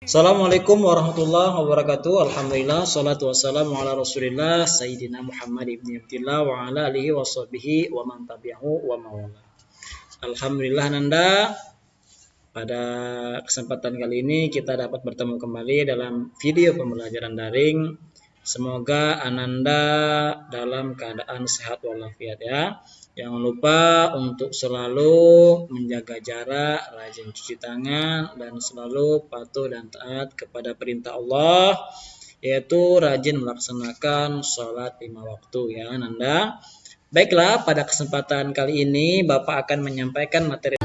Assalamualaikum warahmatullahi wabarakatuh. Alhamdulillah, salatu wassalamu ala rasulillah Sayyidina Muhammad ibn Abdillah wa ala alihi wa sahbihi wa man tabi'ahu wa mawala. Alhamdulillah Nanda, pada kesempatan kali ini kita dapat bertemu kembali dalam video pembelajaran daring. Semoga Ananda dalam keadaan sehat walafiat ya. Jangan lupa untuk selalu menjaga jarak, rajin cuci tangan, dan selalu patuh dan taat kepada perintah Allah, yaitu rajin melaksanakan sholat 5 waktu ya Nanda. Baiklah, pada kesempatan kali ini Bapak akan menyampaikan materi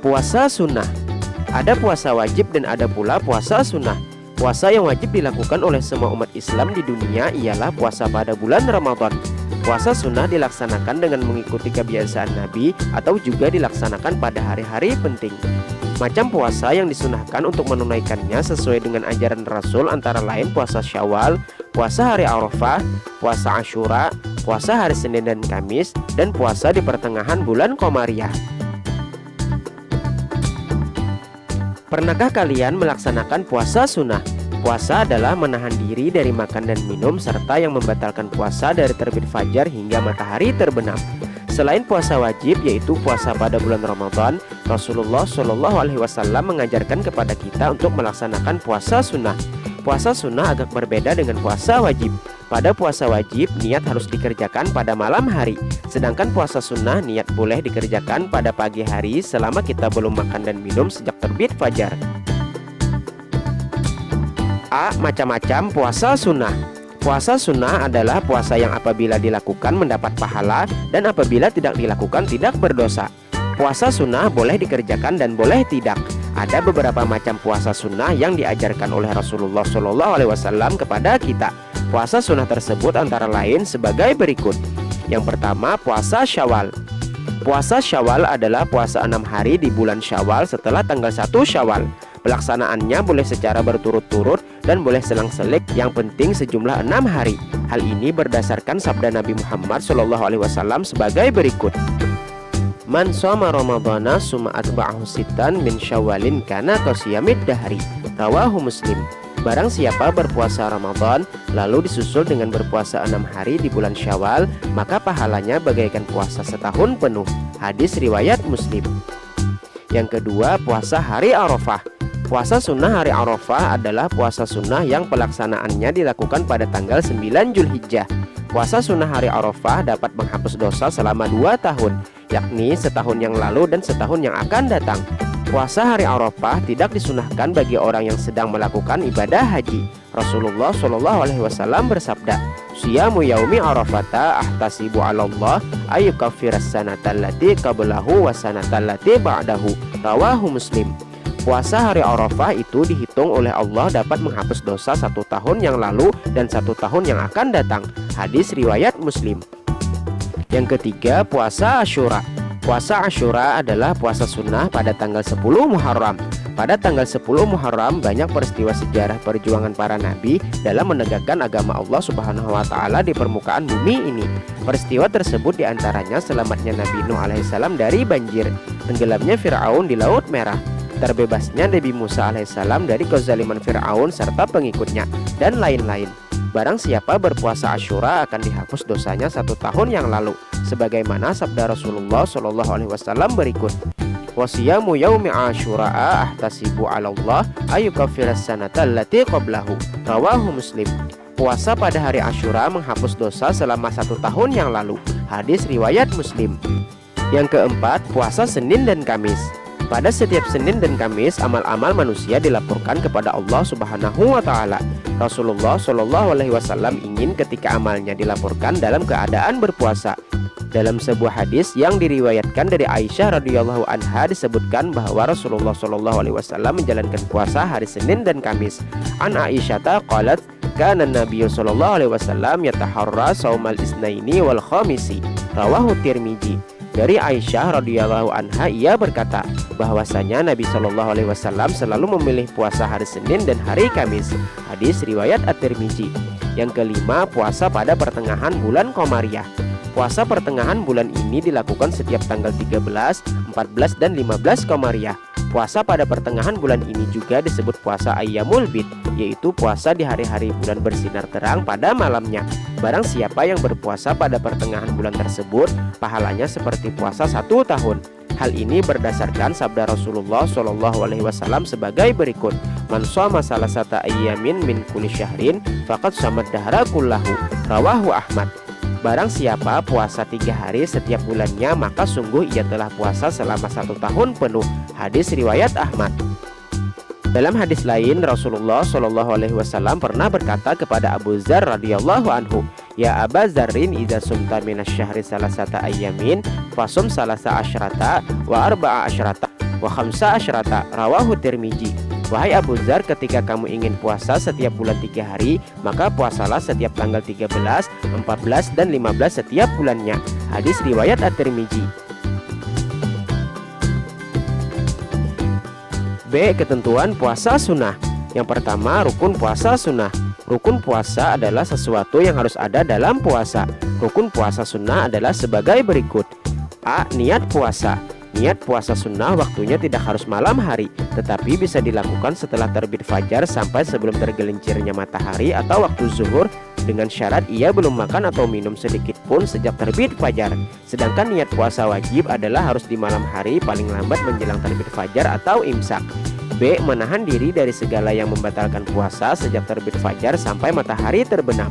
puasa sunnah. Ada puasa wajib dan ada pula puasa sunnah. Puasa yang wajib dilakukan oleh semua umat Islam di dunia ialah puasa pada bulan Ramadan. Puasa sunnah dilaksanakan dengan mengikuti kebiasaan Nabi atau juga dilaksanakan pada hari-hari penting. Macam puasa yang disunahkan untuk menunaikannya sesuai dengan ajaran Rasul antara lain puasa Syawal, puasa hari Arafah, puasa Asyura, puasa hari Senin dan Kamis, dan puasa di pertengahan bulan Qomariyah. Pernahkah kalian melaksanakan puasa sunnah? Puasa adalah menahan diri dari makan dan minum serta yang membatalkan puasa dari terbit fajar hingga matahari terbenam. Selain puasa wajib yaitu puasa pada bulan Ramadan, Rasulullah Shallallahu Alaihi Wasallam mengajarkan kepada kita untuk melaksanakan puasa sunnah. Puasa sunnah agak berbeda dengan puasa wajib. Pada puasa wajib, niat harus dikerjakan pada malam hari. Sedangkan puasa sunnah, niat boleh dikerjakan pada pagi hari selama kita belum makan dan minum sejak terbit fajar. A. Macam-macam puasa sunnah. Puasa sunnah adalah puasa yang apabila dilakukan mendapat pahala dan apabila tidak dilakukan tidak berdosa. Puasa sunnah boleh dikerjakan dan boleh tidak. Ada beberapa macam puasa sunnah yang diajarkan oleh Rasulullah SAW kepada kita. Puasa sunnah tersebut antara lain sebagai berikut. Yang pertama, puasa Syawal. Puasa Syawal adalah puasa 6 hari di bulan Syawal setelah tanggal 1 Syawal. Pelaksanaannya boleh secara berturut-turut dan boleh selang-selik, yang penting sejumlah 6 hari. Hal ini berdasarkan sabda Nabi Muhammad SAW sebagai berikut. Man shoma Ramadhana summa atba'ahu sittan min Syawalin kana qasiyamid dahri. Rawahu Muslim. Barang siapa berpuasa Ramadan lalu disusul dengan berpuasa 6 hari di bulan Syawal, maka pahalanya bagaikan puasa setahun penuh. Hadis riwayat Muslim. Yang kedua, puasa hari Arafah. Puasa sunnah hari Arafah adalah puasa sunnah yang pelaksanaannya dilakukan pada tanggal 9 Zulhijjah. Puasa sunnah hari Arafah dapat menghapus dosa selama 2 tahun, yakni setahun yang lalu dan setahun yang akan datang. Puasa hari Arafah tidak disunahkan bagi orang yang sedang melakukan ibadah haji. Rasulullah SAW bersabda, "Siyamu yaumi Arafata ahtasibu 'ala Allah ayyukaffiras sanata allati qablahu wa sanata allati ba'dahu." Rawahu Muslim. Puasa hari Arafah itu dihitung oleh Allah dapat menghapus dosa 1 tahun yang lalu dan 1 tahun yang akan datang. Hadis riwayat Muslim. Yang ketiga, puasa Asyura. Puasa Asyura adalah puasa sunnah pada tanggal 10 Muharram. Pada tanggal 10 Muharram banyak peristiwa sejarah perjuangan para nabi dalam menegakkan agama Allah Subhanahu wa taala di permukaan bumi ini. Peristiwa tersebut diantaranya selamatnya Nabi Nuh alaihissalam dari banjir, tenggelamnya Fir'aun di Laut Merah, terbebasnya Nabi Musa alaihissalam dari kezaliman Fir'aun serta pengikutnya, dan lain-lain. Barang siapa berpuasa Asyura akan dihapus dosanya 1 tahun yang lalu, sebagaimana sabda Rasulullah SAW berikut. Wasiyamu yaumi Asyura'a ahtasibu 'ala Allah ayyukaffiras sanata allati qablahu. Rawahu Muslim. Puasa pada hari Asyura menghapus dosa selama 1 tahun yang lalu. Hadis riwayat Muslim. Yang keempat, puasa Senin dan Kamis. Pada setiap Senin dan Kamis, amal-amal manusia dilaporkan kepada Allah Subhanahu wa taala. Rasulullah SAW ingin ketika amalnya dilaporkan dalam keadaan berpuasa. Dalam sebuah hadis yang diriwayatkan dari Aisyah radhiyallahu anha disebutkan bahwa Rasulullah SAW menjalankan puasa hari Senin dan Kamis. An Aisyah qalat kana Nabiyyu sallallahu alaihi wasallam yataharra shaumal isnaini wal khamisi. Rawahu Tirmizi. Dari Aisyah radhiyallahu anha, ia berkata bahwasanya Nabi Shallallahu alaihi wasallam selalu memilih puasa hari Senin dan hari Kamis. Hadis riwayat At-Tirmizi. Yang kelima, puasa pada pertengahan bulan Qomariyah. Puasa pertengahan bulan ini dilakukan setiap tanggal 13, 14, dan 15 Qomariyah. Puasa pada pertengahan bulan ini juga disebut puasa Ayyamul Bid, yaitu puasa di hari-hari bulan bersinar terang pada malamnya. Barang siapa yang berpuasa pada pertengahan bulan tersebut, pahalanya seperti puasa 1 tahun. Hal ini berdasarkan sabda Rasulullah SAW sebagai berikut: Man shoma salasata ayyamin min kulli syahrin faqad shamat dahra kullahu. Rawahu Ahmad. Barang siapa puasa 3 hari setiap bulannya, maka sungguh ia telah puasa selama 1 tahun penuh. Hadis riwayat Ahmad. Dalam hadis lain, Rasulullah SAW pernah berkata kepada Abu Dzar radhiyallahu anhu, Ya Aba Dzarrin, idza sumta minasyahri salasata ayyamin fasum salasa asyrata wa arba'a asyrata wa khamsa asyrata. Rawahu Tirmizi. Wahai Abu Dzar, ketika kamu ingin puasa setiap bulan 3 hari, maka puasalah setiap tanggal 13, 14, dan 15 setiap bulannya. Hadis riwayat At-Tirmizi. B. Ketentuan puasa sunnah. Yang pertama, rukun puasa sunnah. Rukun puasa adalah sesuatu yang harus ada dalam puasa. Rukun puasa sunnah adalah sebagai berikut. A. Niat puasa. Niat puasa sunnah waktunya tidak harus malam hari, tetapi bisa dilakukan setelah terbit fajar sampai sebelum tergelincirnya matahari atau waktu zuhur, dengan syarat ia belum makan atau minum sedikit pun sejak terbit fajar. Sedangkan niat puasa wajib adalah harus di malam hari, paling lambat menjelang terbit fajar atau imsak. B. Menahan diri dari segala yang membatalkan puasa sejak terbit fajar sampai matahari terbenam.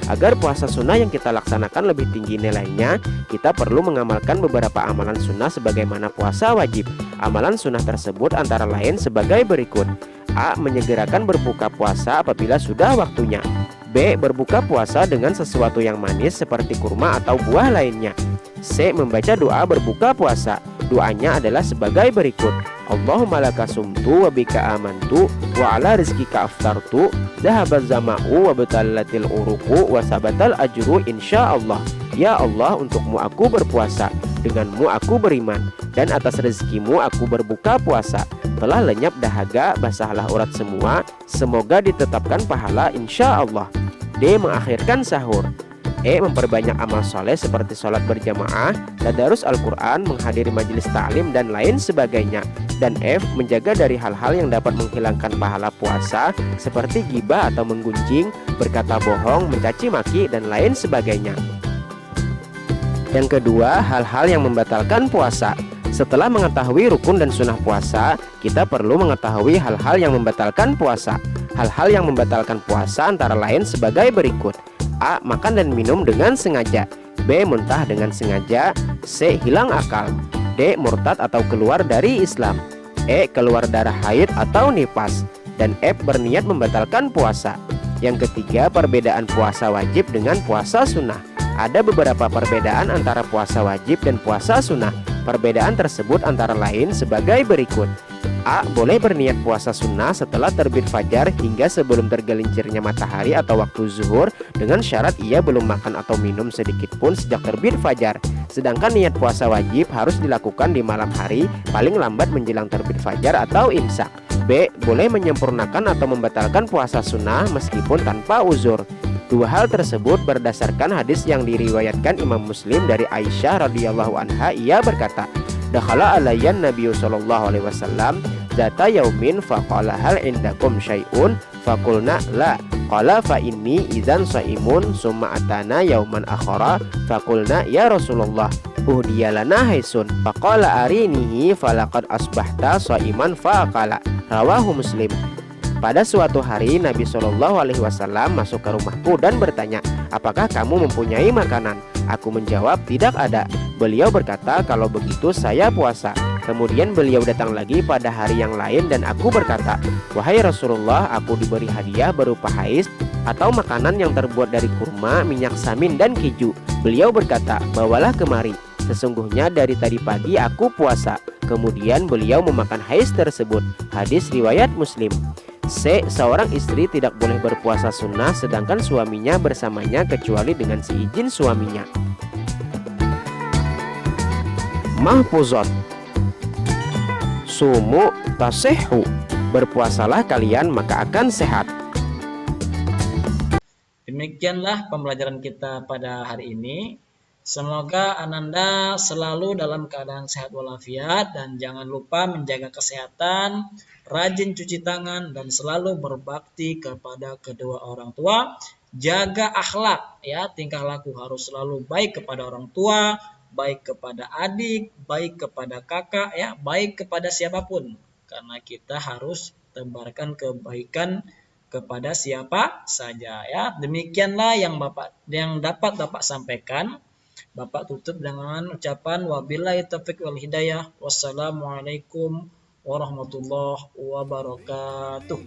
Agar puasa sunnah yang kita laksanakan lebih tinggi nilainya, kita perlu mengamalkan beberapa amalan sunnah sebagaimana puasa wajib. Amalan sunnah tersebut antara lain sebagai berikut. A. Menyegerakan berbuka puasa apabila sudah waktunya. B. Berbuka puasa dengan sesuatu yang manis seperti kurma atau buah lainnya. C. Membaca doa berbuka puasa. Doanya adalah sebagai berikut. Allahumma laka sumtu wa bika amantu wa ala rizkika aftartu dhahabaz zama'u wa batallatil uruqu wa sabatal ajru insyaallah. Ya Allah, untukmu aku berpuasa, denganmu aku beriman, dan atas rezekimu aku berbuka puasa. Telah lenyap dahaga, basahlah urat semua, semoga ditetapkan pahala insyaallah. D. Mengakhirkan sahur. E. Memperbanyak amal soleh seperti sholat berjamaah, tadarus Al-Quran, menghadiri majelis ta'lim, dan lain sebagainya. Dan F. Menjaga dari hal-hal yang dapat menghilangkan pahala puasa seperti ghibah atau menggunjing, berkata bohong, mencaci maki, dan lain sebagainya. Yang kedua, hal-hal yang membatalkan puasa. Setelah mengetahui rukun dan sunnah puasa, kita perlu mengetahui hal-hal yang membatalkan puasa. Hal-hal yang membatalkan puasa antara lain sebagai berikut. A. Makan dan minum dengan sengaja. B. Muntah dengan sengaja. C. Hilang akal. D. Murtad atau keluar dari Islam. E. Keluar darah haid atau nifas. Dan F. Berniat membatalkan puasa. Yang ketiga, perbedaan puasa wajib dengan puasa sunnah. Ada beberapa perbedaan antara puasa wajib dan puasa sunnah. Perbedaan tersebut antara lain sebagai berikut. A. Boleh berniat puasa sunnah setelah terbit fajar hingga sebelum tergelincirnya matahari atau waktu zuhur, dengan syarat ia belum makan atau minum sedikit pun sejak terbit fajar. Sedangkan niat puasa wajib harus dilakukan di malam hari, paling lambat menjelang terbit fajar atau imsak. B. Boleh menyempurnakan atau membatalkan puasa sunnah meskipun tanpa uzur. Dua hal tersebut berdasarkan hadis yang diriwayatkan Imam Muslim dari Aisyah radhiyallahu anha. Ia berkata, Dakhala alayyan Nabi sallallahu alaihi wasallam data yaumin faqala hal indakum syai'un faqulna la. Qala fa inni idzan shaimun summa atana yauman akhara faqulna ya Rasulullah uhdiyalana haisun faqala arinihi falaqad asbahta shaiman faqala. Rawahu Muslim. Pada suatu hari Nabi Shallallahu Alaihi Wasallam masuk ke rumahku dan bertanya, apakah kamu mempunyai makanan? Aku menjawab, tidak ada. Beliau berkata, kalau begitu saya puasa. Kemudian beliau datang lagi pada hari yang lain dan aku berkata, wahai Rasulullah, aku diberi hadiah berupa hais atau makanan yang terbuat dari kurma, minyak samin, dan keju. Beliau berkata, bawalah kemari. Sesungguhnya dari tadi pagi aku puasa. Kemudian beliau memakan hais tersebut. Hadis riwayat Muslim. C. Seorang istri tidak boleh berpuasa sunnah sedangkan suaminya bersamanya kecuali dengan seizin suaminya. Mahfuzat. Sumu tasihhu. Berpuasalah kalian maka akan sehat. Demikianlah pembelajaran kita pada hari ini. Semoga Ananda selalu dalam keadaan sehat walafiat dan jangan lupa menjaga kesehatan, rajin cuci tangan dan selalu berbakti kepada kedua orang tua. Jaga akhlak ya, tingkah laku harus selalu baik kepada orang tua, baik kepada adik, baik kepada kakak ya, baik kepada siapapun. Karena kita harus tebarkan kebaikan kepada siapa saja ya. Demikianlah yang dapat Bapak sampaikan. Bapak tutup dengan ucapan wabillahi taufiq wal hidayah. Wassalamualaikum warahmatullahi wabarakatuh.